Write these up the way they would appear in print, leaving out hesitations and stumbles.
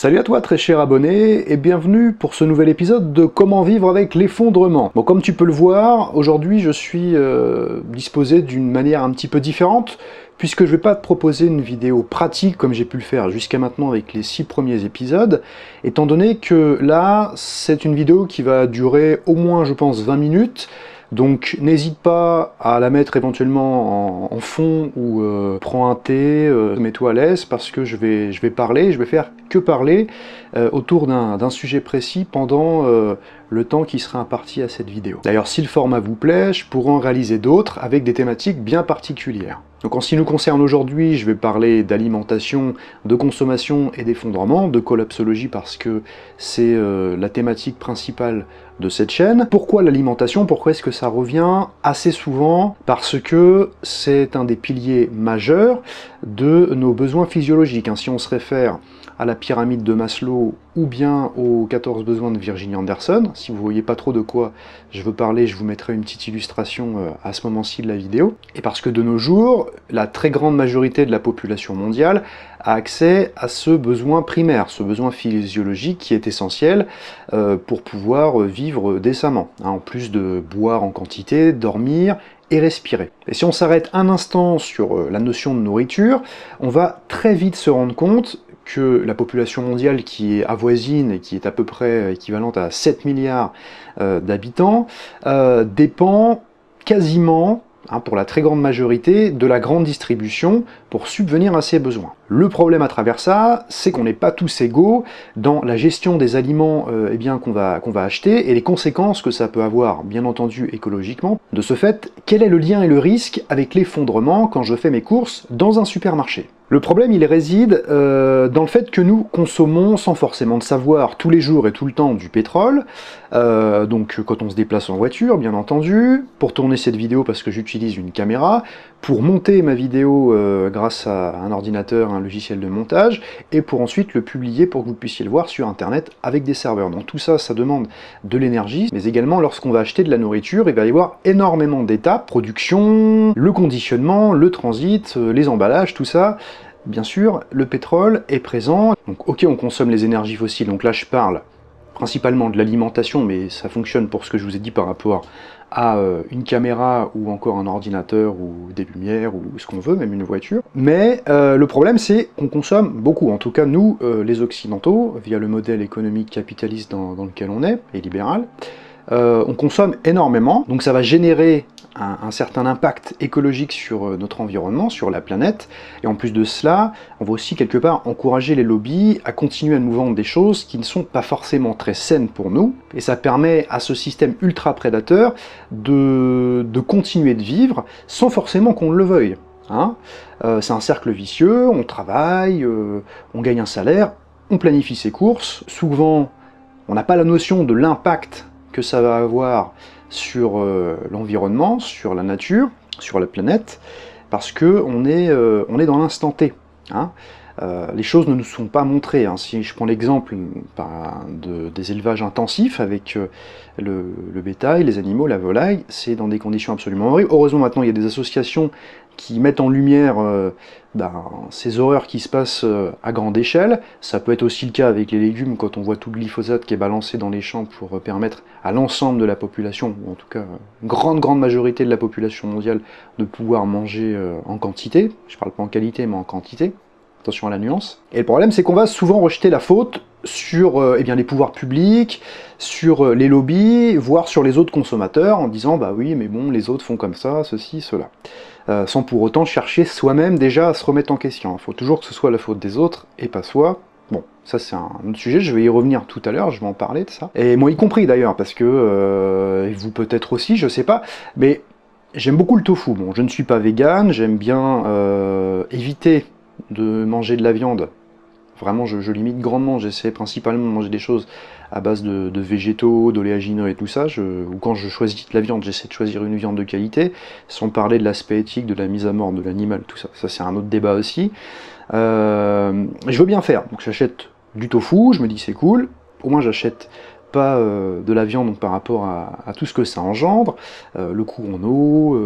Salut à toi très cher abonné et bienvenue pour ce nouvel épisode de Comment vivre avec l'effondrement. Bon, comme tu peux le voir, aujourd'hui je suis disposé d'une manière un petit peu différente puisque je vais pas te proposer une vidéo pratique comme j'ai pu le faire jusqu'à maintenant avec les 6 premiers épisodes, étant donné que là c'est une vidéo qui va durer au moins je pense 20 minutes. Donc n'hésite pas à la mettre éventuellement en fond ou prends un thé, mets-toi à l'aise parce que je vais parler, je vais faire que parler autour d'un sujet précis pendant le temps qui sera imparti à cette vidéo. D'ailleurs si le format vous plaît, je pourrai en réaliser d'autres avec des thématiques bien particulières. Donc en ce qui nous concerne aujourd'hui, je vais parler d'alimentation, de consommation et d'effondrement, de collapsologie parce que c'est la thématique principale de cette chaîne. Pourquoi l'alimentation? Pourquoi est-ce que ça revient assez souvent? Parce que c'est un des piliers majeurs de nos besoins physiologiques. Si on se réfère à la pyramide de Maslow ou bien aux 14 besoins de Virginia Anderson. Si vous ne voyez pas trop de quoi je veux parler, je vous mettrai une petite illustration à ce moment-ci de la vidéo. Et parce que de nos jours, la très grande majorité de la population mondiale a accès à ce besoin primaire, ce besoin physiologique qui est essentiel pour pouvoir vivre décemment. En plus de boire en quantité, dormir et respirer. Et si on s'arrête un instant sur la notion de nourriture, on va très vite se rendre compte que la population mondiale qui est avoisine et qui est à peu près équivalente à 7 milliards d'habitants dépend quasiment, pour la très grande majorité, de la grande distribution pour subvenir à ses besoins. Le problème à travers ça, c'est qu'on n'est pas tous égaux dans la gestion des aliments qu'on va acheter et les conséquences que ça peut avoir, bien entendu écologiquement. De ce fait, quel est le lien et le risque avec l'effondrement quand je fais mes courses dans un supermarché? Le problème, il réside dans le fait que nous consommons, sans forcément le savoir, tous les jours et tout le temps du pétrole, donc quand on se déplace en voiture, bien entendu, pour tourner cette vidéo parce que j'utilise une caméra, pour monter ma vidéo grâce à un ordinateur, un logiciel de montage, et pour ensuite le publier pour que vous puissiez le voir sur internet avec des serveurs. Donc tout ça, ça demande de l'énergie, mais également lorsqu'on va acheter de la nourriture, il va y avoir énormément d'étapes, production, le conditionnement, le transit, les emballages, tout ça. Bien sûr, le pétrole est présent, donc ok, on consomme les énergies fossiles, donc là je parle principalement de l'alimentation, mais ça fonctionne pour ce que je vous ai dit par rapport à une caméra ou encore un ordinateur ou des lumières ou ce qu'on veut, même une voiture. Mais le problème c'est qu'on consomme beaucoup, en tout cas nous, les occidentaux, via le modèle économique capitaliste dans lequel on est, et libéral, on consomme énormément, donc ça va générer un certain impact écologique sur notre environnement, sur la planète, et en plus de cela, on va aussi quelque part encourager les lobbies à continuer à nous vendre des choses qui ne sont pas forcément très saines pour nous, et ça permet à ce système ultra prédateur de continuer de vivre sans forcément qu'on le veuille. C'est un cercle vicieux, on travaille, on gagne un salaire, on planifie ses courses, souvent on n'a pas la notion de l'impact que ça va avoir sur l'environnement, sur la nature, sur la planète, parce que on est dans l'instant T. Les choses ne nous sont pas montrées. Si je prends l'exemple des élevages intensifs avec le bétail, les animaux, la volaille, c'est dans des conditions absolument horribles. Heureusement maintenant il y a des associations qui mettent en lumière ces horreurs qui se passent à grande échelle. Ça peut être aussi le cas avec les légumes quand on voit tout le glyphosate qui est balancé dans les champs pour permettre à l'ensemble de la population, ou en tout cas une grande majorité de la population mondiale, de pouvoir manger en quantité. Je parle pas en qualité mais en quantité. Attention à la nuance. Et le problème, c'est qu'on va souvent rejeter la faute sur les pouvoirs publics, sur les lobbies, voire sur les autres consommateurs, en disant « bah oui, mais bon, les autres font comme ça, ceci, cela ». Sans pour autant chercher soi-même déjà à se remettre en question. Il faut toujours que ce soit la faute des autres et pas soi. Bon, ça c'est un autre sujet, je vais y revenir tout à l'heure, je vais en parler de ça. Et moi y compris d'ailleurs, parce que, et vous peut-être aussi, je sais pas, mais j'aime beaucoup le tofu. Bon, je ne suis pas vegan, j'aime bien éviter de manger de la viande. Vraiment, je limite grandement, j'essaie principalement de manger des choses à base de végétaux, d'oléagineux et tout ça, ou quand je choisis de la viande, j'essaie de choisir une viande de qualité, sans parler de l'aspect éthique, de la mise à mort de l'animal, tout ça. Ça c'est un autre débat aussi. Je veux bien faire, donc j'achète du tofu, je me dis c'est cool, au moins j'achète pas de la viande donc, par rapport à tout ce que ça engendre, le coût en eau,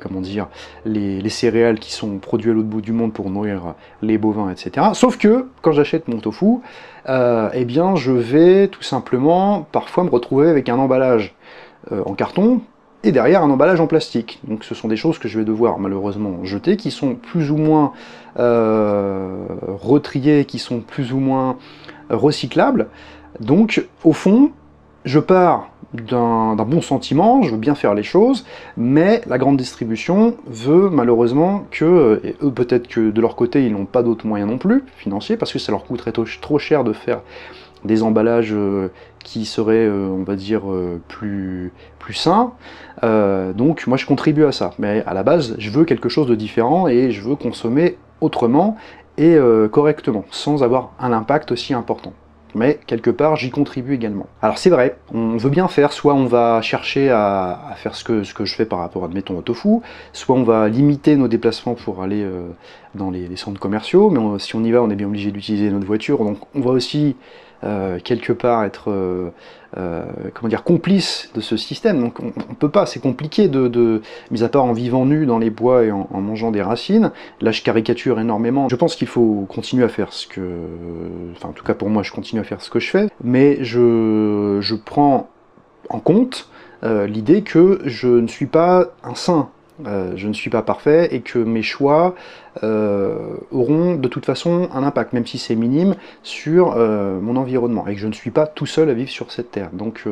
comment dire, les céréales qui sont produites à l'autre bout du monde pour nourrir les bovins, etc. Sauf que quand j'achète mon tofu, eh bien je vais tout simplement parfois me retrouver avec un emballage en carton et derrière un emballage en plastique. Donc ce sont des choses que je vais devoir malheureusement jeter, qui sont plus ou moins retriées, qui sont plus ou moins recyclables. Donc au fond, je pars d'un bon sentiment, je veux bien faire les choses, mais la grande distribution veut malheureusement que, et eux peut-être que de leur côté ils n'ont pas d'autres moyens non plus, financiers, parce que ça leur coûterait trop cher de faire des emballages qui seraient, on va dire, plus sains. Donc moi je contribue à ça, mais à la base je veux quelque chose de différent et je veux consommer autrement et correctement, sans avoir un impact aussi important. Mais quelque part j'y contribue également. Alors c'est vrai, on veut bien faire, soit on va chercher à faire ce que je fais par rapport, admettons, au tofu, soit on va limiter nos déplacements pour aller dans les centres commerciaux, mais si on y va, on est bien obligé d'utiliser notre voiture, donc on va aussi quelque part être comment dire, complice de ce système. Donc on peut pas, c'est compliqué mis à part en vivant nu dans les bois et en mangeant des racines. Là je caricature énormément. Je pense qu'il faut continuer à faire ce que, enfin en tout cas pour moi je continue à faire ce que je fais, mais je prends en compte l'idée que je ne suis pas un saint. Je ne suis pas parfait et que mes choix auront de toute façon un impact, même si c'est minime, sur mon environnement, et que je ne suis pas tout seul à vivre sur cette terre. Donc,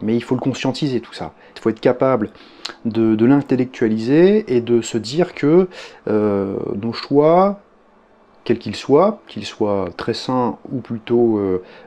mais il faut le conscientiser tout ça. Il faut être capable de l'intellectualiser et de se dire que nos choix, quels qu'ils soient très sains ou plutôt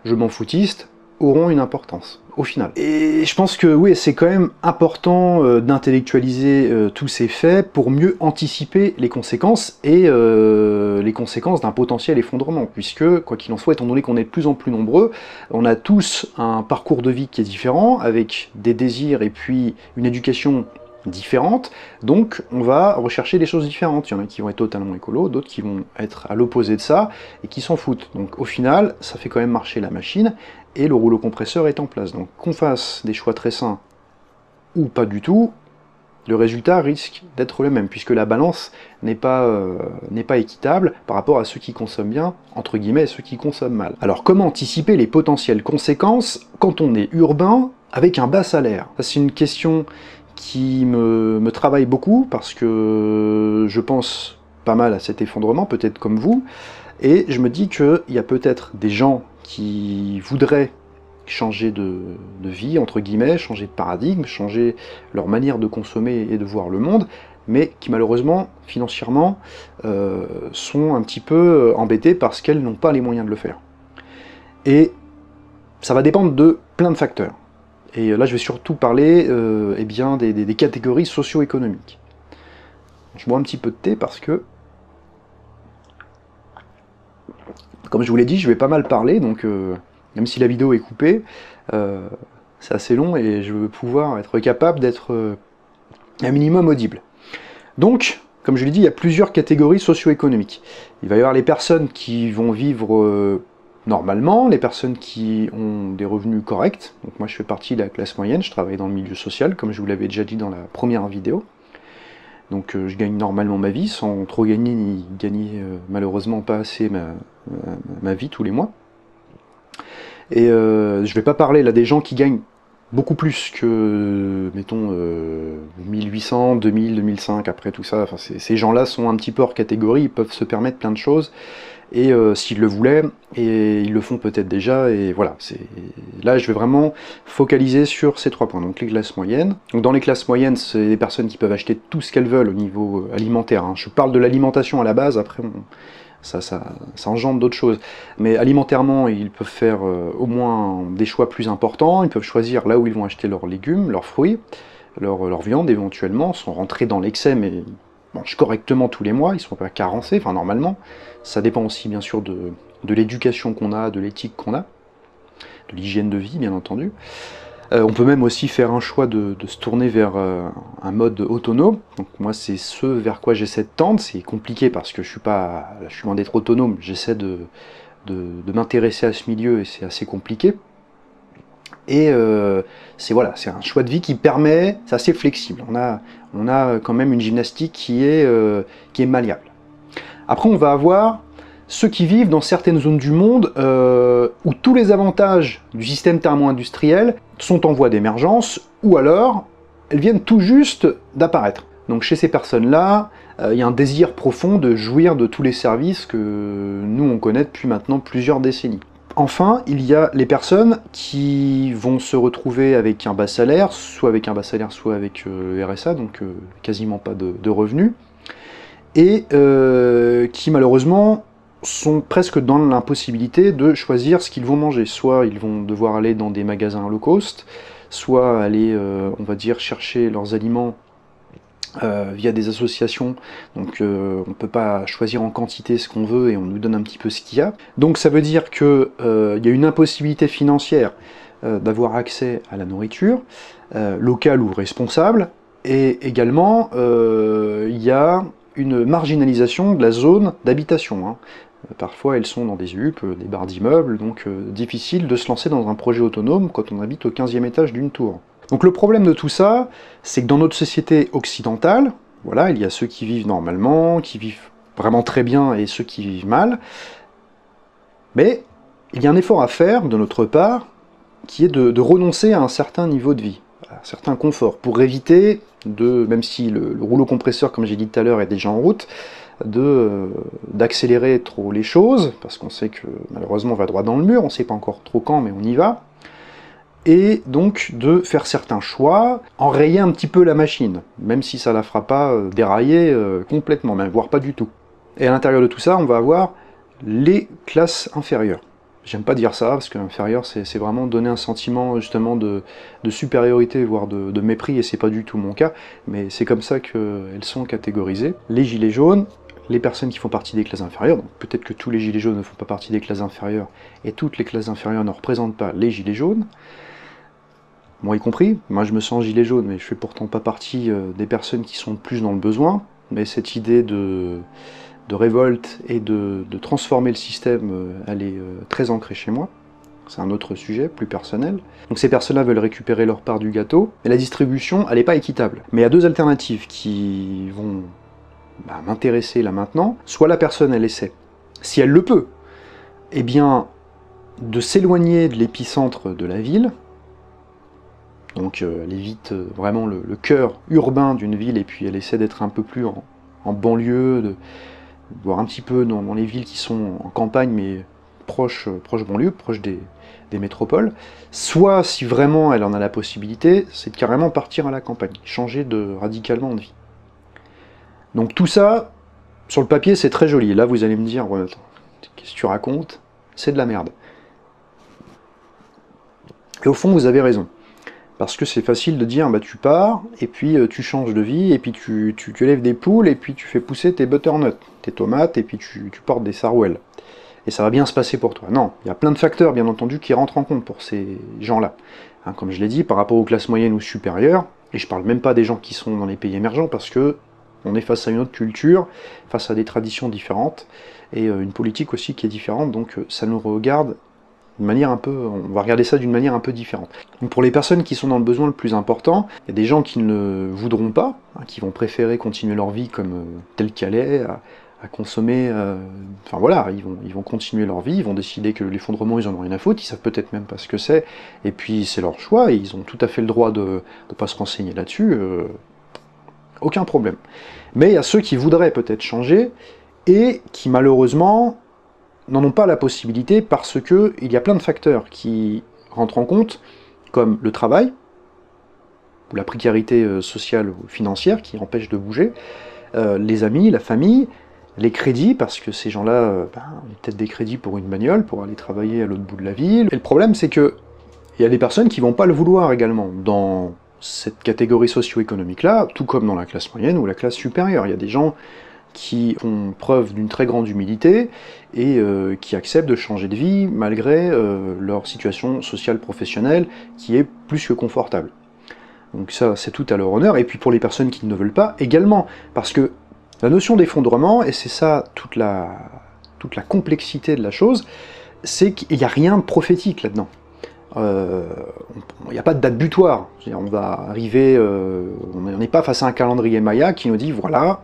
je m'en foutiste, auront une importance au final. Et je pense que oui, c'est quand même important d'intellectualiser tous ces faits pour mieux anticiper les conséquences et les conséquences d'un potentiel effondrement, puisque quoi qu'il en soit, étant donné qu'on est de plus en plus nombreux, on a tous un parcours de vie qui est différent, avec des désirs et puis une éducation différentes, donc on va rechercher des choses différentes. Il y en a qui vont être totalement écolos, d'autres qui vont être à l'opposé de ça et qui s'en foutent. Donc au final, ça fait quand même marcher la machine et le rouleau compresseur est en place. Donc qu'on fasse des choix très sains ou pas du tout, le résultat risque d'être le même, puisque la balance n'est pas équitable par rapport à ceux qui consomment bien, entre guillemets, et ceux qui consomment mal. Alors comment anticiper les potentielles conséquences quand on est urbain avec un bas salaire? Ça c'est une question qui me travaille beaucoup, parce que je pense pas mal à cet effondrement, peut-être comme vous, et je me dis qu'il y a peut-être des gens qui voudraient changer de vie, entre guillemets, changer de paradigme, changer leur manière de consommer et de voir le monde, mais qui malheureusement, financièrement, sont un petit peu embêtés parce qu'elles n'ont pas les moyens de le faire. Et ça va dépendre de plein de facteurs. Et là, je vais surtout parler eh bien, des catégories socio-économiques. Je bois un petit peu de thé parce que, comme je vous l'ai dit, je vais pas mal parler, donc même si la vidéo est coupée, c'est assez long et je veux pouvoir être capable d'être un minimum audible. Donc, comme je l'ai dit, il y a plusieurs catégories socio-économiques. Il va y avoir les personnes qui vont vivre normalement, les personnes qui ont des revenus corrects. Donc moi je fais partie de la classe moyenne, je travaille dans le milieu social, comme je vous l'avais déjà dit dans la première vidéo. Donc je gagne normalement ma vie, sans trop gagner ni gagner malheureusement pas assez ma vie tous les mois. Et je vais pas parler là des gens qui gagnent beaucoup plus que, mettons, 1800, 2000, 2005, après tout ça. Enfin, ces gens-là sont un petit peu hors catégorie, ils peuvent se permettre plein de choses, et s'ils le voulaient, et ils le font peut-être déjà, et voilà. Là, je vais vraiment focaliser sur ces 3 points, donc les classes moyennes. Donc dans les classes moyennes, c'est des personnes qui peuvent acheter tout ce qu'elles veulent au niveau alimentaire, hein. Je parle de l'alimentation à la base, après ça engendre d'autres choses. Mais alimentairement, ils peuvent faire au moins des choix plus importants, ils peuvent choisir là où ils vont acheter leurs légumes, leurs fruits, leur viande éventuellement, sans rentrer dans l'excès, mais ils mangent correctement tous les mois, ils ne sont pas carencés, enfin normalement. Ça dépend aussi bien sûr de l'éducation qu'on a, de l'éthique qu'on a, de l'hygiène de vie bien entendu. On peut même aussi faire un choix de se tourner vers un mode autonome. Donc moi c'est ce vers quoi j'essaie de tendre. C'est compliqué parce que je suis loin d'être autonome, j'essaie de m'intéresser à ce milieu et c'est assez compliqué. Et c'est voilà, c'est un choix de vie qui permet, c'est assez flexible. On a quand même une gymnastique qui est malléable. Après, on va avoir ceux qui vivent dans certaines zones du monde où tous les avantages du système thermo-industriel sont en voie d'émergence, ou alors elles viennent tout juste d'apparaître. Donc chez ces personnes-là, il y a un désir profond de jouir de tous les services que nous on connaît depuis maintenant plusieurs décennies. Enfin, il y a les personnes qui vont se retrouver avec un bas salaire, soit avec un bas salaire, soit avec le RSA, donc quasiment pas de revenus, et qui malheureusement sont presque dans l'impossibilité de choisir ce qu'ils vont manger. Soit ils vont devoir aller dans des magasins low cost, soit aller, on va dire, chercher leurs aliments via des associations, donc on ne peut pas choisir en quantité ce qu'on veut et on nous donne un petit peu ce qu'il y a. Donc ça veut dire qu'il y a une impossibilité financière d'avoir accès à la nourriture, locale ou responsable, et également il y a une marginalisation de la zone d'habitation. Hein. Parfois elles sont dans des huppes, des barres d'immeubles, donc difficile de se lancer dans un projet autonome quand on habite au 15e étage d'une tour. Donc le problème de tout ça, c'est que dans notre société occidentale, voilà, il y a ceux qui vivent normalement, qui vivent vraiment très bien, et ceux qui vivent mal, mais il y a un effort à faire de notre part, qui est de renoncer à un certain niveau de vie, à un certain confort, pour éviter de, même si le rouleau compresseur, comme j'ai dit tout à l'heure, est déjà en route, d'accélérer trop les choses, parce qu'on sait que malheureusement on va droit dans le mur, on ne sait pas encore trop quand, mais on y va, et donc de faire certains choix, enrayer un petit peu la machine, même si ça la fera pas dérailler complètement, même voire pas du tout. Et à l'intérieur de tout ça, on va avoir les classes inférieures. J'aime pas dire ça, parce que inférieur, c'est vraiment donner un sentiment justement de supériorité, voire de mépris, et c'est pas du tout mon cas, mais c'est comme ça qu'elles sont catégorisées. Les gilets jaunes, les personnes qui font partie des classes inférieures, donc peut-être que tous les gilets jaunes ne font pas partie des classes inférieures, et toutes les classes inférieures ne représentent pas les gilets jaunes, moi y compris, moi je me sens gilet jaune, mais je fais pourtant pas partie des personnes qui sont plus dans le besoin, mais cette idée de révolte et de transformer le système, elle est très ancrée chez moi. C'est un autre sujet, plus personnel. Donc ces personnes-là veulent récupérer leur part du gâteau, et la distribution, elle n'est pas équitable. Mais il y a deux alternatives qui vont m'intéresser là maintenant. Soit la personne, elle essaie, si elle le peut, eh bien, de s'éloigner de l'épicentre de la ville, donc elle évite vraiment le cœur urbain d'une ville, et puis elle essaie d'être un peu plus en banlieue, de voir un petit peu dans les villes qui sont en campagne, mais proche banlieue, proche des métropoles. Soit, si vraiment elle en a la possibilité, c'est de carrément partir à la campagne, changer radicalement de vie. Donc tout ça, sur le papier, c'est très joli. Et là, vous allez me dire, ouais, attends, qu'est-ce que tu racontes? C'est de la merde. Et au fond, vous avez raison. Parce que c'est facile de dire, bah tu pars, et puis tu changes de vie, et puis tu élèves des poules, et puis tu fais pousser tes butternuts, tes tomates, et puis tu portes des sarouels. Et ça va bien se passer pour toi. Non, il y a plein de facteurs, bien entendu, qui rentrent en compte pour ces gens-là. Hein, comme je l'ai dit, par rapport aux classes moyennes ou supérieures, et je parle même pas des gens qui sont dans les pays émergents, parce que on est face à une autre culture, face à des traditions différentes, et une politique aussi qui est différente, donc ça nous regarde d'une manière un peu, on va regarder ça d'une manière un peu différente. Donc pour les personnes qui sont dans le besoin le plus important, il y a des gens qui ne voudront pas, hein, qui vont préférer continuer leur vie comme telle qu'elle est, à consommer, enfin voilà, ils vont continuer leur vie, ils vont décider que l'effondrement, ils en ont rien à foutre, ils savent peut-être même pas ce que c'est, et puis c'est leur choix, et ils ont tout à fait le droit de ne pas se renseigner là-dessus, aucun problème. Mais il y a ceux qui voudraient peut-être changer, et qui malheureusement n'en ont pas la possibilité parce que il y a plein de facteurs qui rentrent en compte, comme le travail, ou la précarité sociale ou financière qui empêche de bouger, les amis, la famille, les crédits, parce que ces gens-là ont peut-être des crédits pour une bagnole, pour aller travailler à l'autre bout de la ville. Et le problème, c'est que il y a des personnes qui vont pas le vouloir également dans cette catégorie socio-économique-là, tout comme dans la classe moyenne ou la classe supérieure. Il y a des gens qui font preuve d'une très grande humilité et qui acceptent de changer de vie malgré leur situation sociale professionnelle qui est plus que confortable. Donc ça, c'est tout à leur honneur, et puis pour les personnes qui ne veulent pas, également, parce que la notion d'effondrement, et c'est ça toute la complexité de la chose, c'est qu'il n'y a rien de prophétique là-dedans. il n'y a pas de date butoir. On va arriver, on n'est pas face à un calendrier Maya qui nous dit, voilà,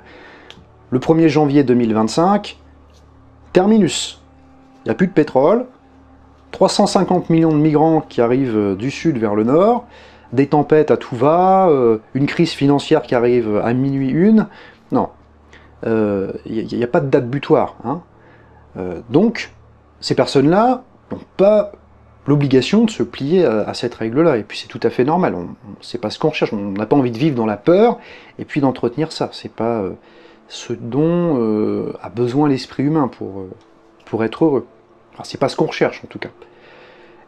le 1er janvier 2025, terminus. Il n'y a plus de pétrole, 350 millions de migrants qui arrivent du sud vers le nord, des tempêtes à tout va, une crise financière qui arrive à minuit une. Non, il n'y a pas de date butoir. Hein. Donc, ces personnes-là n'ont pas l'obligation de se plier à cette règle-là. Et puis c'est tout à fait normal. C'est pas ce qu'on recherche. On n'a pas envie de vivre dans la peur et puis d'entretenir ça. C'est pas ce dont a besoin l'esprit humain pour être heureux. Alors c'est pas ce qu'on recherche en tout cas.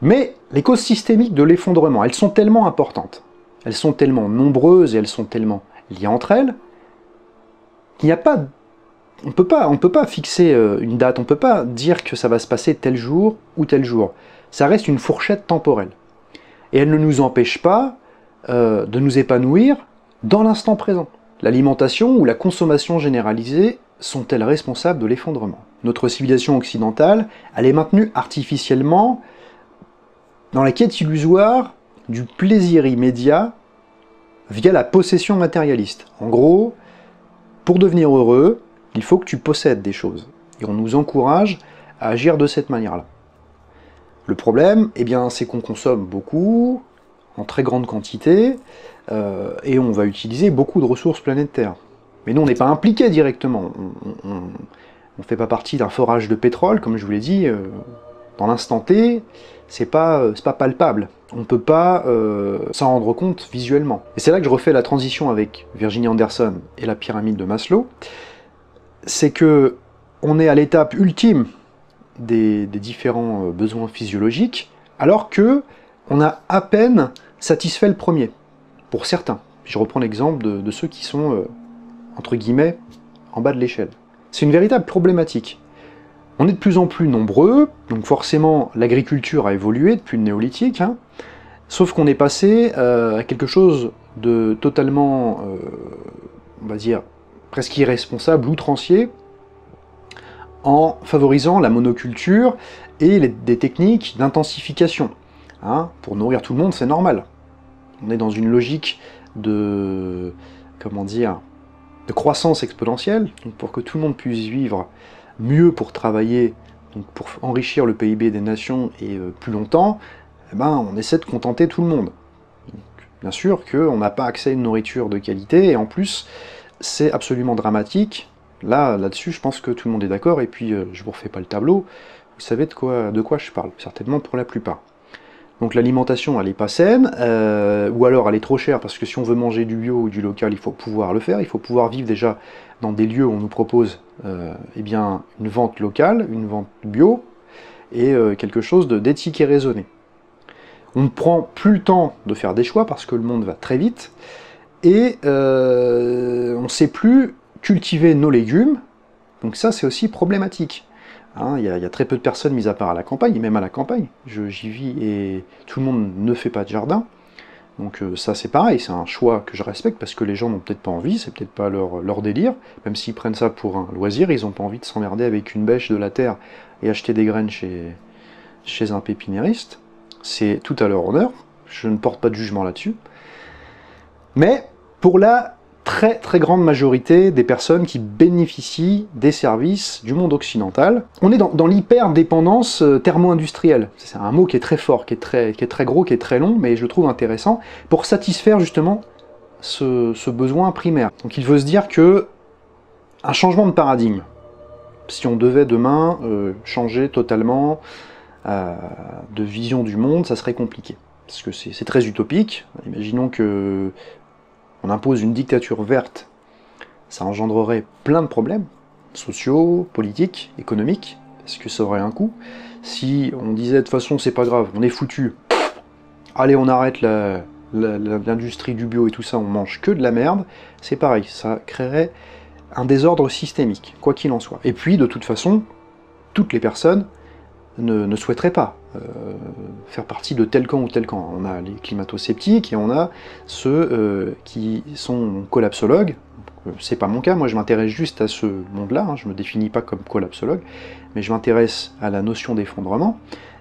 Mais les causes systémiques de l'effondrement, elles sont tellement importantes, elles sont tellement nombreuses et elles sont tellement liées entre elles qu'il n'y a pas... On peut pas fixer une date, on peut pas dire que ça va se passer tel jour ou tel jour. Ça reste une fourchette temporelle. Et elle ne nous empêche pas de nous épanouir dans l'instant présent. L'alimentation ou la consommation généralisée sont-elles responsables de l'effondrement? Notre civilisation occidentale, elle est maintenue artificiellement dans la quête illusoire du plaisir immédiat via la possession matérialiste. En gros, pour devenir heureux, il faut que tu possèdes des choses. Et on nous encourage à agir de cette manière-là. Le problème, eh bien, c'est qu'on consomme beaucoup, en très grande quantité, et on va utiliser beaucoup de ressources planétaires. Mais nous, on n'est pas impliqués directement. On ne fait pas partie d'un forage de pétrole, comme je vous l'ai dit, dans l'instant T, c'est pas palpable. On ne peut pas s'en rendre compte visuellement. Et c'est là que je refais la transition avec Virginia Anderson et la pyramide de Maslow. C'est que on est à l'étape ultime des différents besoins physiologiques, alors que on a à peine satisfait le premier, pour certains. Je reprends l'exemple de ceux qui sont, entre guillemets, en bas de l'échelle. C'est une véritable problématique. On est de plus en plus nombreux, donc forcément l'agriculture a évolué depuis le néolithique, hein, sauf qu'on est passé à quelque chose de totalement, on va dire, presque irresponsable, outrancier, en favorisant la monoculture et des techniques d'intensification. Hein, pour nourrir tout le monde, c'est normal. On est dans une logique de, comment dire, de croissance exponentielle, donc pour que tout le monde puisse vivre mieux pour travailler, donc pour enrichir le PIB des nations et plus longtemps, eh ben, on essaie de contenter tout le monde. Donc, bien sûr qu'on n'a pas accès à une nourriture de qualité, et en plus, c'est absolument dramatique. Là-dessus, je pense que tout le monde est d'accord, et puis je vous refais pas le tableau, vous savez de quoi je parle, certainement pour la plupart. Donc l'alimentation, elle n'est pas saine, ou alors elle est trop chère, parce que si on veut manger du bio ou du local, il faut pouvoir le faire, il faut pouvoir vivre déjà dans des lieux où on nous propose eh bien, une vente locale, une vente bio, et quelque chose d'éthique et raisonné. On ne prend plus le temps de faire des choix, parce que le monde va très vite, et on ne sait plus cultiver nos légumes, donc ça c'est aussi problématique. Hein, il y a très peu de personnes, mis à part à la campagne, et même à la campagne, j'y vis et tout le monde ne fait pas de jardin. Donc ça c'est pareil, c'est un choix que je respecte parce que les gens n'ont peut-être pas envie, c'est peut-être pas leur délire, même s'ils prennent ça pour un loisir, ils n'ont pas envie de s'emmerder avec une bêche de la terre et acheter des graines chez un pépiniériste. C'est tout à leur honneur, je ne porte pas de jugement là-dessus. Mais pour la très grande majorité des personnes qui bénéficient des services du monde occidental. On est dans l'hyper-dépendance thermo-industrielle. C'est un mot qui est très fort, qui est très gros, qui est très long, mais je le trouve intéressant, pour satisfaire justement ce besoin primaire. Donc il faut se dire que un changement de paradigme, si on devait demain changer totalement de vision du monde, ça serait compliqué. Parce que c'est très utopique. Imaginons que on impose une dictature verte, ça engendrerait plein de problèmes, sociaux, politiques, économiques, parce que ça aurait un coût. Si on disait de toute façon c'est pas grave, on est foutu, allez on arrête l'industrie du bio et tout ça, on mange que de la merde, c'est pareil, ça créerait un désordre systémique, quoi qu'il en soit. Et puis de toute façon, toutes les personnes ne souhaiteraient pas faire partie de tel camp ou tel camp. On a les climato-sceptiques et on a ceux qui sont collapsologues, C'est pas mon cas, moi je m'intéresse juste à ce monde-là, hein, je me définis pas comme collapsologue, mais je m'intéresse à la notion d'effondrement,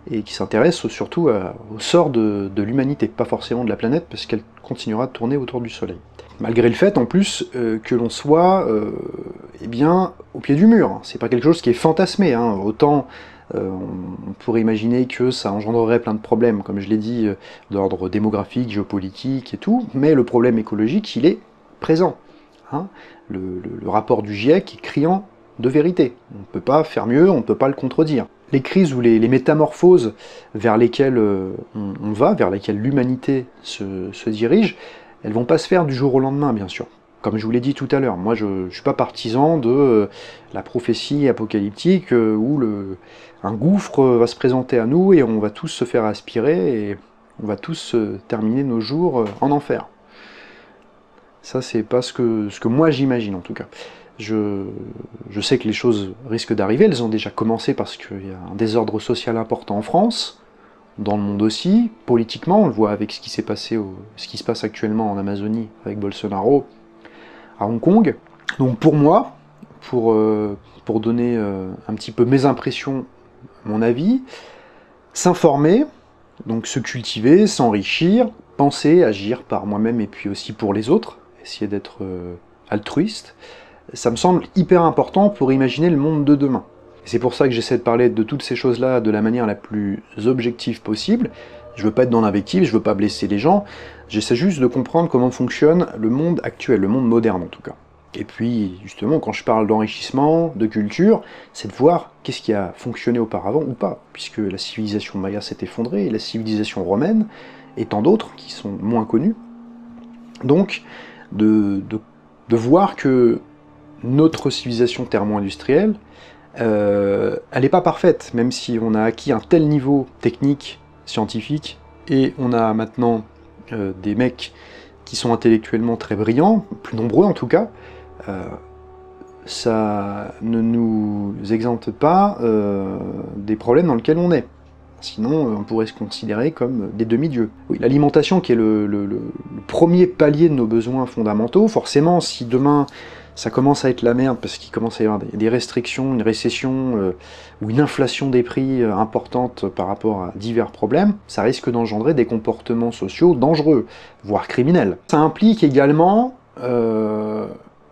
et qui s'intéresse surtout au sort de l'humanité, pas forcément de la planète, parce qu'elle continuera de tourner autour du Soleil. Malgré le fait, en plus, que l'on soit eh bien, au pied du mur. C'est pas quelque chose qui est fantasmé, hein. Autant on pourrait imaginer que ça engendrerait plein de problèmes, comme je l'ai dit, d'ordre démographique, géopolitique et tout, mais le problème écologique, il est présent. Hein. Le rapport du GIEC est criant de vérité. On ne peut pas faire mieux, on ne peut pas le contredire. Les crises ou les métamorphoses vers lesquelles on va, vers lesquelles l'humanité se dirige, elles vont pas se faire du jour au lendemain, bien sûr. Comme je vous l'ai dit tout à l'heure, moi je ne suis pas partisan de la prophétie apocalyptique où un gouffre va se présenter à nous et on va tous se faire aspirer et on va tous terminer nos jours en enfer. Ça, c'est pas ce que moi j'imagine en tout cas. Je sais que les choses risquent d'arriver, elles ont déjà commencé parce qu'il y a un désordre social important en France, dans le monde aussi, politiquement, on le voit avec ce qui s'est passé, ce qui se passe actuellement en Amazonie avec Bolsonaro, à Hong Kong. Donc pour moi, pour donner un petit peu mes impressions, mon avis, s'informer, donc se cultiver, s'enrichir, penser, agir par moi-même et puis aussi pour les autres, essayer d'être altruiste, ça me semble hyper important pour imaginer le monde de demain. C'est pour ça que j'essaie de parler de toutes ces choses-là de la manière la plus objective possible. Je veux pas être dans l'invective, je veux pas blesser les gens, j'essaie juste de comprendre comment fonctionne le monde actuel, le monde moderne en tout cas. Et puis justement, quand je parle d'enrichissement, de culture, c'est de voir qu'est-ce qui a fonctionné auparavant ou pas, puisque la civilisation maya s'est effondrée, et la civilisation romaine, et tant d'autres qui sont moins connues. Donc, de voir que notre civilisation thermo-industrielle, elle n'est pas parfaite, même si on a acquis un tel niveau technique, scientifique, et on a maintenant des mecs qui sont intellectuellement très brillants, plus nombreux en tout cas, ça ne nous exempte pas des problèmes dans lesquels on est. Sinon, on pourrait se considérer comme des demi-dieux. Oui, l'alimentation qui est le premier palier de nos besoins fondamentaux, forcément, si demain ça commence à être la merde parce qu'il commence à y avoir des restrictions, une récession ou une inflation des prix importante par rapport à divers problèmes, ça risque d'engendrer des comportements sociaux dangereux, voire criminels. Ça implique également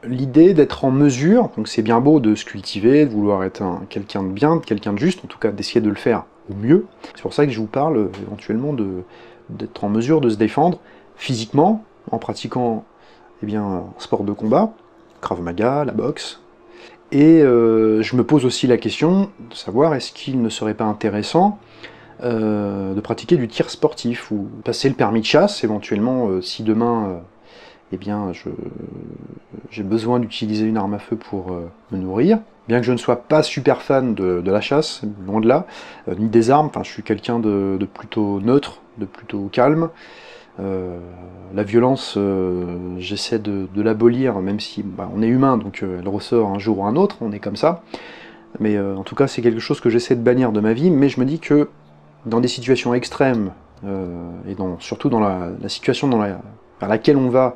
l'idée d'être en mesure, donc c'est bien beau de se cultiver, de vouloir être quelqu'un de bien, quelqu'un de juste, en tout cas d'essayer de le faire au mieux. C'est pour ça que je vous parle éventuellement d'être en mesure de se défendre physiquement, en pratiquant un sport de combat, Krav Maga, la boxe, et je me pose aussi la question de savoir est-ce qu'il ne serait pas intéressant de pratiquer du tir sportif, ou passer le permis de chasse, éventuellement, si demain j'ai besoin d'utiliser une arme à feu pour me nourrir. Bien que je ne sois pas super fan de la chasse, loin de là, ni des armes, je suis quelqu'un de plutôt neutre, de plutôt calme. La violence, j'essaie de l'abolir, même si on est humain, donc elle ressort un jour ou un autre, on est comme ça. Mais en tout cas, c'est quelque chose que j'essaie de bannir de ma vie, mais je me dis que dans des situations extrêmes, et surtout dans la situation vers laquelle on va,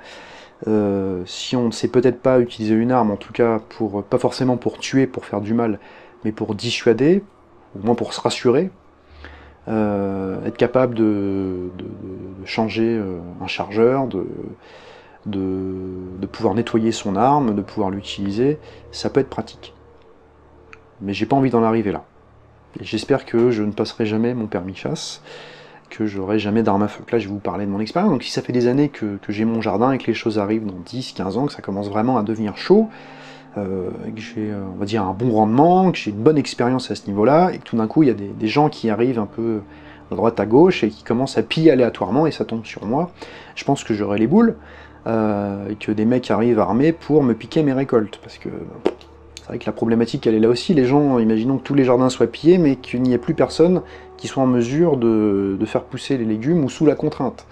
si on ne sait peut-être pas utiliser une arme, en tout cas pas forcément pour tuer, pour faire du mal, mais pour dissuader, au moins pour se rassurer, être capable de changer un chargeur, de pouvoir nettoyer son arme, de pouvoir l'utiliser, ça peut être pratique. Mais j'ai pas envie d'en arriver là. Et j'espère que je ne passerai jamais mon permis de chasse, que j'aurai jamais d'arme à feu. Là, je vais vous parler de mon expérience. Donc si ça fait des années que j'ai mon jardin et que les choses arrivent dans 10, 15 ans, que ça commence vraiment à devenir chaud, que j'ai, on va dire, un bon rendement, que j'ai une bonne expérience à ce niveau-là, et que tout d'un coup, il y a des gens qui arrivent un peu à droite à gauche et qui commencent à piller aléatoirement et ça tombe sur moi, je pense que j'aurai les boules, et que des mecs arrivent armés pour me piquer mes récoltes, parce que c'est vrai que la problématique elle est là aussi, les gens, imaginons que tous les jardins soient pillés, mais qu'il n'y ait plus personne qui soit en mesure de faire pousser les légumes ou sous la contrainte.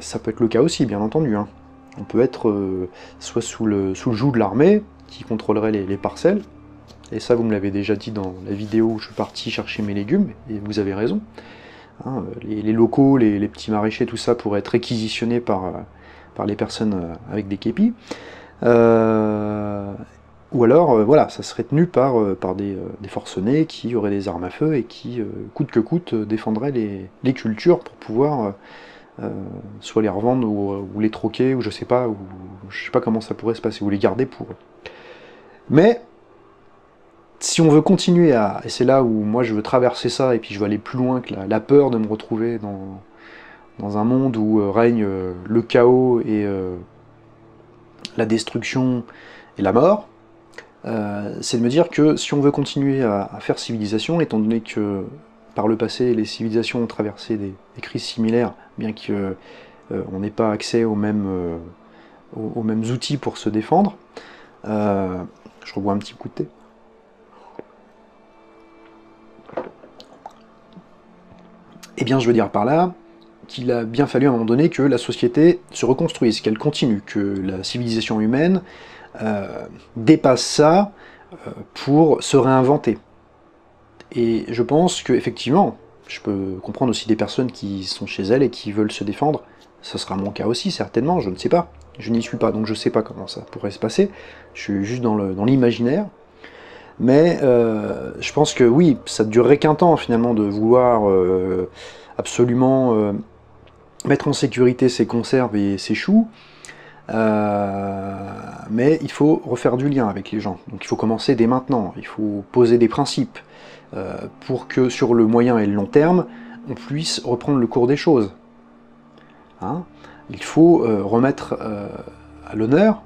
Ça peut être le cas aussi, bien entendu, hein. On peut être soit sous le joug de l'armée, qui contrôlerait les parcelles, et ça vous me l'avez déjà dit dans la vidéo où je suis parti chercher mes légumes, et vous avez raison. Hein, les locaux, les petits maraîchers, tout ça pourrait être réquisitionné par les personnes avec des képis. Ou alors, voilà, ça serait tenu par des forcenés qui auraient des armes à feu et qui, coûte que coûte, défendraient les cultures pour pouvoir soit les revendre ou les troquer, ou je sais pas comment ça pourrait se passer, ou les garder pour eux. Mais, si on veut continuer et c'est là où moi je veux traverser ça, et puis je veux aller plus loin que la peur de me retrouver dans un monde où règne le chaos et la destruction et la mort, c'est de me dire que si on veut continuer à faire civilisation, étant donné que par le passé les civilisations ont traversé des crises similaires, bien qu'on n'ait pas accès aux mêmes outils pour se défendre, je rebois un petit coup de thé. Eh bien, je veux dire par là qu'il a bien fallu à un moment donné que la société se reconstruise, qu'elle continue, que la civilisation humaine dépasse ça pour se réinventer. Et je pense qu'effectivement, je peux comprendre aussi des personnes qui sont chez elles et qui veulent se défendre. Ce sera mon cas aussi, certainement, je ne sais pas. Je n'y suis pas, donc je ne sais pas comment ça pourrait se passer. Je suis juste dans l'imaginaire. Mais je pense que oui, ça ne durerait qu'un temps finalement de vouloir absolument mettre en sécurité ses conserves et ses choux. Mais il faut refaire du lien avec les gens. Donc il faut commencer dès maintenant. Il faut poser des principes pour que sur le moyen et le long terme, on puisse reprendre le cours des choses. Hein, il faut remettre à l'honneur,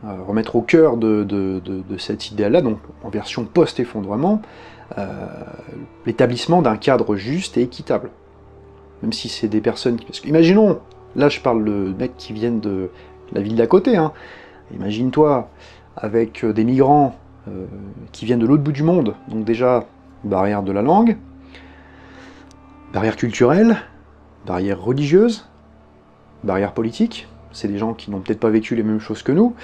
remettre au cœur de cet idéal-là, donc en version post-effondrement, l'établissement d'un cadre juste et équitable. Même si c'est des personnes... Parce que, imaginons, là je parle de mecs qui viennent de la ville d'à côté, hein. Imagine-toi avec des migrants qui viennent de l'autre bout du monde, donc déjà, barrière de la langue, barrière culturelle, barrière religieuse, barrière politique, c'est des gens qui n'ont peut-être pas vécu les mêmes choses que nous.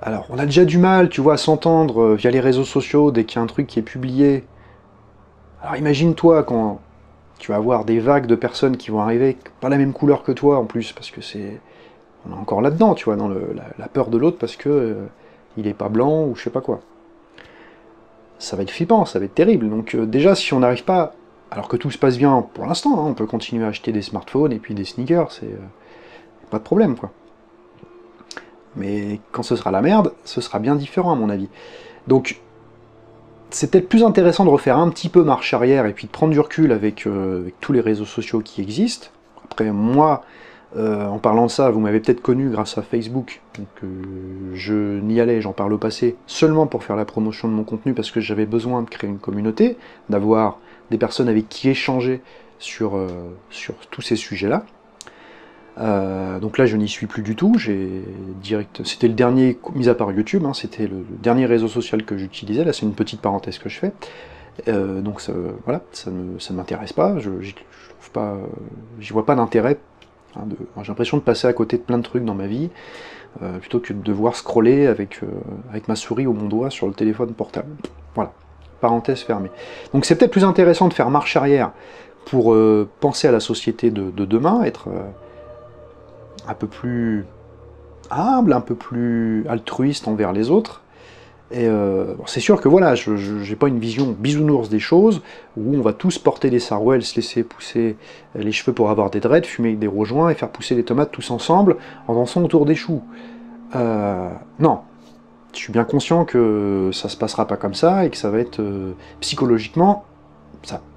Alors, on a déjà du mal, tu vois, à s'entendre via les réseaux sociaux dès qu'il y a un truc qui est publié. Alors imagine-toi quand tu vas avoir des vagues de personnes qui vont arriver, pas la même couleur que toi en plus, parce que c'est... On est encore là-dedans, tu vois, dans la peur de l'autre parce que il est pas blanc ou je sais pas quoi. Ça va être flippant, ça va être terrible. Donc déjà, si on n'arrive pas, alors que tout se passe bien pour l'instant, hein, on peut continuer à acheter des smartphones et puis des sneakers, c'est pas de problème, quoi. Mais quand ce sera la merde, ce sera bien différent à mon avis. Donc, c'est peut-être plus intéressant de refaire un petit peu marche arrière et puis de prendre du recul avec tous les réseaux sociaux qui existent. Après, moi, en parlant de ça, vous m'avez peut-être connu grâce à Facebook, donc je n'y allais, j'en parle au passé, seulement pour faire la promotion de mon contenu, parce que j'avais besoin de créer une communauté, d'avoir des personnes avec qui échanger sur tous ces sujets-là. Donc là, je n'y suis plus du tout, c'était le dernier, mis à part YouTube, hein, c'était le dernier réseau social que j'utilisais, là c'est une petite parenthèse que je fais. Donc voilà, ça ne m'intéresse pas, j'y vois pas d'intérêt. J'ai l'impression de passer à côté de plein de trucs dans ma vie, plutôt que de devoir scroller avec ma souris ou mon doigt sur le téléphone portable. Voilà, parenthèse fermée. Donc c'est peut-être plus intéressant de faire marche arrière pour penser à la société de demain, être un peu plus humble, un peu plus altruiste envers les autres. Et c'est sûr que voilà, je n'ai pas une vision bisounours des choses, où on va tous porter des sarouels, se laisser pousser les cheveux pour avoir des dreads, fumer des gros joints et faire pousser les tomates tous ensemble en dansant autour des choux. Non, je suis bien conscient que ça se passera pas comme ça et que ça va être psychologiquement,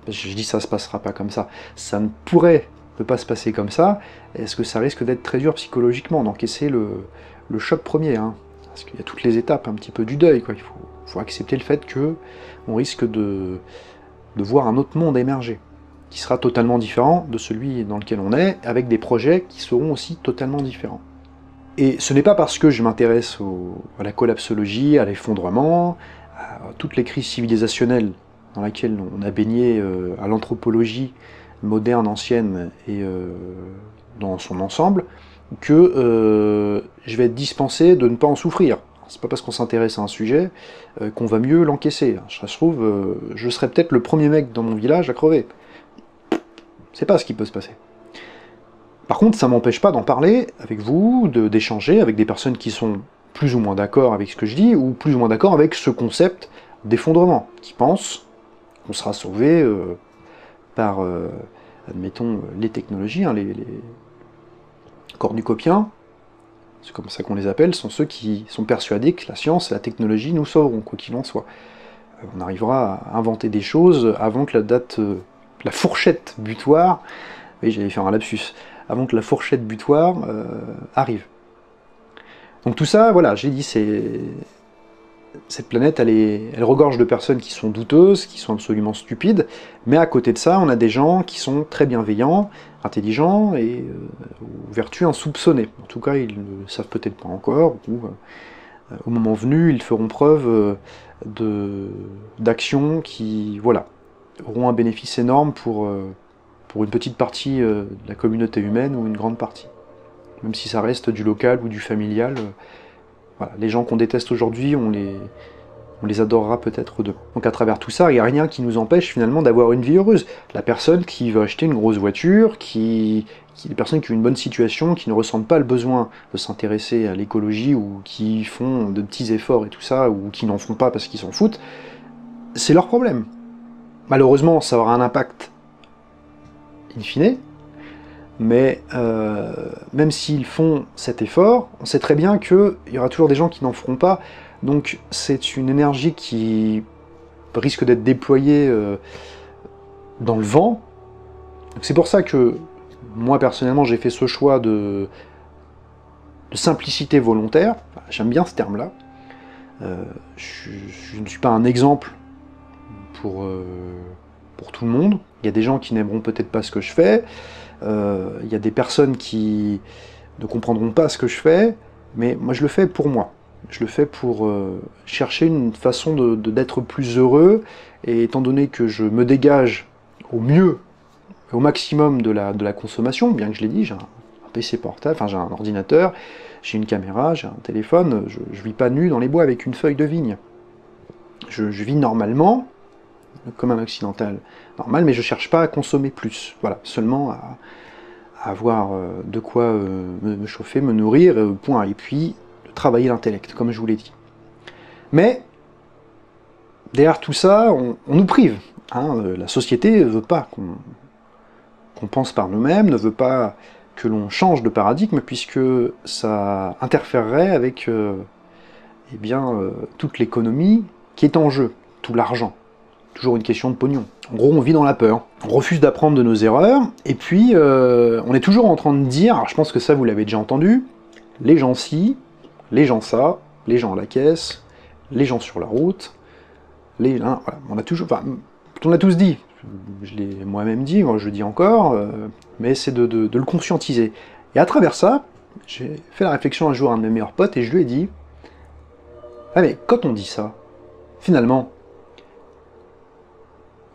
je dis ça se passera pas comme ça ne pourrait ne pas se passer comme ça. Est-ce que ça risque d'être très dur psychologiquement d'encaisser le choc premier, hein? Parce qu'il y a toutes les étapes un petit peu du deuil, quoi. Il faut accepter le fait que on risque de voir un autre monde émerger, qui sera totalement différent de celui dans lequel on est, avec des projets qui seront aussi totalement différents. Et ce n'est pas parce que je m'intéresse à la collapsologie, à l'effondrement, à toutes les crises civilisationnelles dans lesquelles on a baigné, à l'anthropologie moderne, ancienne, et dans son ensemble, que je vais être dispensé de ne pas en souffrir. C'est pas parce qu'on s'intéresse à un sujet qu'on va mieux l'encaisser. Ça se trouve, je serais peut-être le premier mec dans mon village à crever. C'est pas ce qui peut se passer. Par contre, ça m'empêche pas d'en parler avec vous, d'échanger avec des personnes qui sont plus ou moins d'accord avec ce que je dis, ou plus ou moins d'accord avec ce concept d'effondrement, qui pense qu'on sera sauvé par, admettons, les technologies, hein, les cornucopiens, c'est comme ça qu'on les appelle, sont ceux qui sont persuadés que la science et la technologie nous sauveront, quoi qu'il en soit. On arrivera à inventer des choses avant que la date, la fourchette butoir, oui j'allais faire un lapsus, avant que la fourchette butoir arrive. Donc tout ça, voilà, j'ai dit, cette planète, elle regorge de personnes qui sont douteuses, qui sont absolument stupides, mais à côté de ça, on a des gens qui sont très bienveillants, intelligents et aux vertus insoupçonnées. En tout cas, ils ne le savent peut-être pas encore, ou au moment venu, ils feront preuve d'actions qui, voilà, auront un bénéfice énorme pour une petite partie de la communauté humaine ou une grande partie. Même si ça reste du local ou du familial, voilà, les gens qu'on déteste aujourd'hui, on les adorera peut-être demain. Donc à travers tout ça, il n'y a rien qui nous empêche finalement d'avoir une vie heureuse. La personne qui veut acheter une grosse voiture, les personnes qui ont une bonne situation, qui ne ressentent pas le besoin de s'intéresser à l'écologie, ou qui font de petits efforts et tout ça, ou qui n'en font pas parce qu'ils s'en foutent, c'est leur problème. Malheureusement, ça aura un impact in fine, mais même s'ils font cet effort, on sait très bien qu'il y aura toujours des gens qui n'en feront pas, donc c'est une énergie qui risque d'être déployée dans le vent. C'est pour ça que moi personnellement j'ai fait ce choix de simplicité volontaire, j'aime bien ce terme-là. Je ne suis pas un exemple pour tout le monde, il y a des gens qui n'aimeront peut-être pas ce que je fais, il y a des personnes qui ne comprendront pas ce que je fais, mais moi je le fais pour moi. Je le fais pour chercher une façon d'être plus heureux, et étant donné que je me dégage au mieux, au maximum de la consommation, bien que je l'ai dit, j'ai un PC portable, enfin j'ai un ordinateur, j'ai une caméra, j'ai un téléphone, je vis pas nu dans les bois avec une feuille de vigne. Je vis normalement, comme un occidental normal, mais je cherche pas à consommer plus, voilà, seulement à avoir de quoi me chauffer, me nourrir, point, et puis de travailler l'intellect, comme je vous l'ai dit. Mais, derrière tout ça, on nous prive, hein, la société ne veut pas qu'on pense par nous-mêmes, ne veut pas que l'on change de paradigme, puisque ça interférerait avec eh bien, toute l'économie qui est en jeu, tout l'argent. Toujours une question de pognon. En gros, on vit dans la peur. On refuse d'apprendre de nos erreurs, et puis on est toujours en train de dire, alors je pense que ça vous l'avez déjà entendu, les gens ci, les gens ça, les gens à la caisse, les gens sur la route, voilà, on a toujours, enfin, on l'a tous dit, je l'ai moi-même dit, moi je le dis encore, mais c'est de le conscientiser. Et à travers ça, j'ai fait la réflexion un jour à un de mes meilleurs potes, et je lui ai dit, ah mais quand on dit ça, finalement,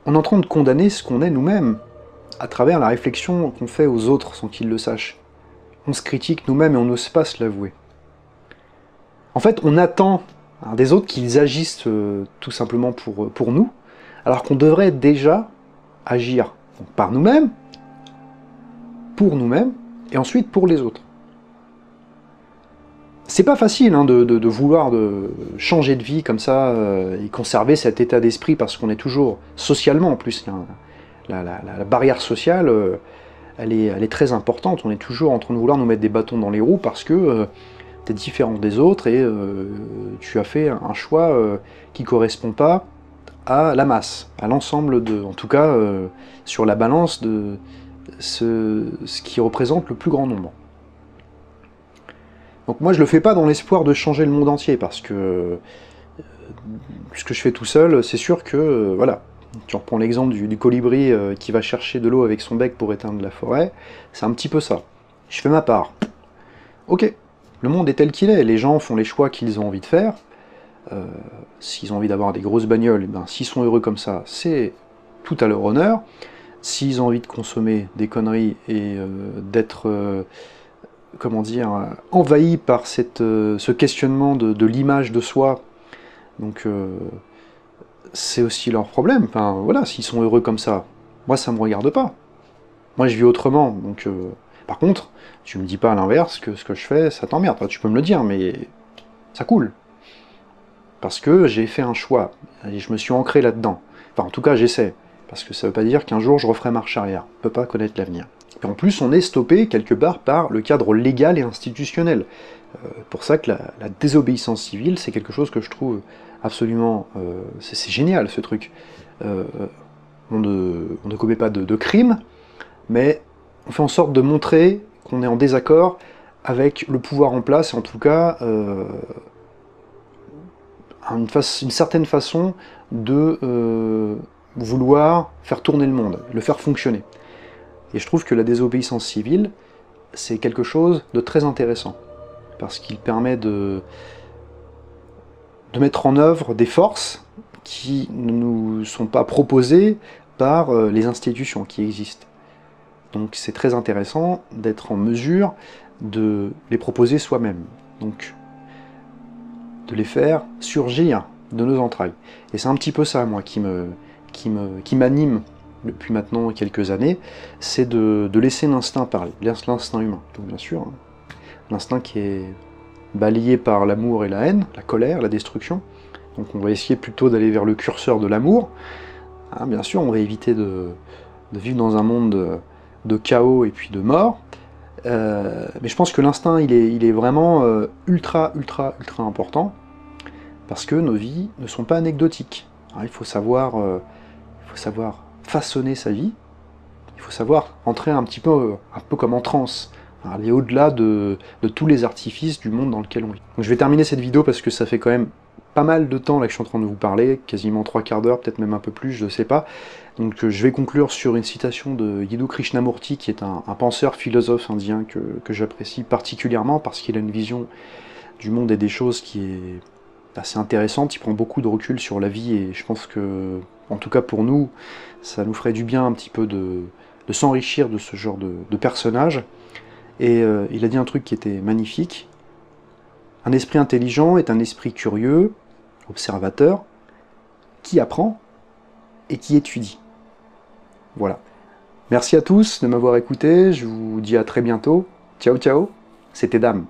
on est en train de condamner ce qu'on est nous-mêmes, à travers la réflexion qu'on fait aux autres sans qu'ils le sachent. On se critique nous-mêmes et on n'ose pas se l'avouer. En fait, on attend des autres qu'ils agissent tout simplement pour nous, alors qu'on devrait déjà agir par nous-mêmes, pour nous-mêmes, et ensuite pour les autres. C'est pas facile hein, de vouloir changer de vie comme ça et conserver cet état d'esprit, parce qu'on est toujours, socialement en plus, la barrière sociale, elle est très importante. On est toujours en train de vouloir nous mettre des bâtons dans les roues parce que tu es différent des autres et tu as fait un choix qui ne correspond pas à la masse, à l'ensemble en tout cas sur la balance de ce qui représente le plus grand nombre. Donc moi je le fais pas dans l'espoir de changer le monde entier, parce que puisque je fais tout seul, c'est sûr que, voilà, tu reprends l'exemple du colibri qui va chercher de l'eau avec son bec pour éteindre la forêt, c'est un petit peu ça. Je fais ma part. Ok, le monde est tel qu'il est, les gens font les choix qu'ils ont envie de faire, s'ils ont envie d'avoir des grosses bagnoles, eh ben, s'ils sont heureux comme ça, c'est tout à leur honneur. S'ils ont envie de consommer des conneries et d'être... comment dire, envahi par ce questionnement de l'image de soi, donc c'est aussi leur problème. Enfin voilà, s'ils sont heureux comme ça, moi ça me regarde pas. Moi je vis autrement, donc par contre, tu me dis pas à l'inverse que ce que je fais, ça t'emmerde. Enfin, tu peux me le dire, mais ça coule. Parce que j'ai fait un choix, et je me suis ancré là-dedans. Enfin, en tout cas, j'essaie. Parce que ça ne veut pas dire qu'un jour je referai marche arrière. On ne peut pas connaître l'avenir. Et en plus, on est stoppé quelque part par le cadre légal et institutionnel. Pour ça que la désobéissance civile, c'est quelque chose que je trouve absolument... c'est génial, ce truc. On ne commet pas de crime, mais on fait en sorte de montrer qu'on est en désaccord avec le pouvoir en place, et en tout cas une certaine façon de vouloir faire tourner le monde, le faire fonctionner. Et je trouve que la désobéissance civile, c'est quelque chose de très intéressant, parce qu'il permet de mettre en œuvre des forces qui ne nous sont pas proposées par les institutions qui existent. Donc c'est très intéressant d'être en mesure de les proposer soi-même, donc de les faire surgir de nos entrailles. Et c'est un petit peu ça, moi, qui m'anime depuis maintenant quelques années, c'est de laisser l'instinct parler, l'instinct humain. Donc bien sûr, hein, l'instinct qui est balayé par l'amour et la haine, la colère, la destruction. Donc on va essayer plutôt d'aller vers le curseur de l'amour. Hein, bien sûr, on va éviter de vivre dans un monde de chaos et puis de mort. Mais je pense que l'instinct, il est vraiment ultra important, parce que nos vies ne sont pas anecdotiques. Alors, il faut savoir façonner sa vie, il faut savoir entrer un peu comme en transe, aller au-delà de tous les artifices du monde dans lequel on vit. Donc je vais terminer cette vidéo parce que ça fait quand même pas mal de temps là que je suis en train de vous parler, quasiment 3/4 d'heure, peut-être même un peu plus, je ne sais pas. Donc je vais conclure sur une citation de Yiddu Krishnamurti, qui est un penseur philosophe indien que j'apprécie particulièrement, parce qu'il a une vision du monde et des choses qui est assez intéressante. Il prend beaucoup de recul sur la vie, et je pense que, en tout cas pour nous, ça nous ferait du bien un petit peu de s'enrichir de ce genre de personnage. Et il a dit un truc qui était magnifique: un esprit intelligent est un esprit curieux, observateur, qui apprend et qui étudie. Voilà. Merci à tous de m'avoir écouté, je vous dis à très bientôt. Ciao ciao, c'était Dame.